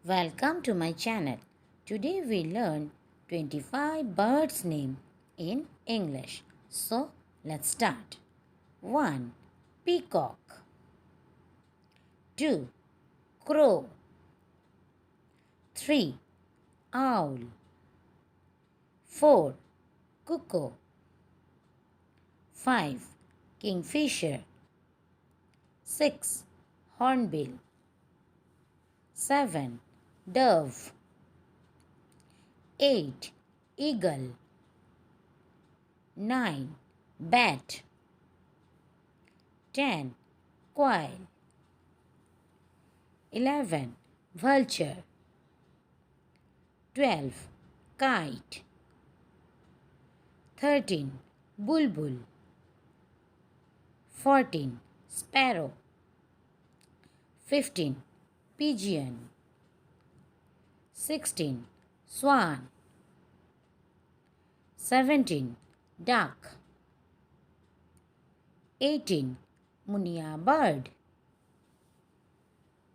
Welcome to my channel. Today we learn 25 birds' name in English. So let's start. 1. Peacock. 2. Crow. 3. Owl. 4. Cuckoo. 5. Kingfisher. 6. Hornbill. 7. Dove. 8. Eagle. 9. Bat. 10. Quail. 11. Vulture. 12. Kite. 13. Bulbul. 14. Sparrow. 15. Pigeon. 16. Swan. 17. Duck. 18. Munia bird.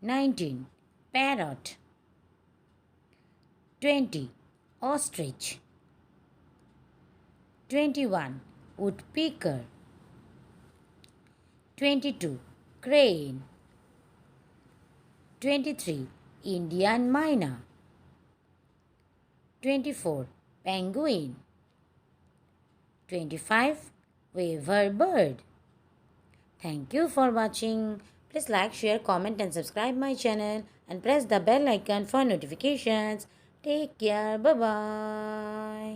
19. Parrot. 20. Ostrich. 21. Woodpecker. 22. Crane. 23. Indian myna. 24. Penguin. 25. Weaver bird. Thank you for watching. Please like, share, comment and subscribe my channel and press the bell icon for notifications. Take care. Bye-bye.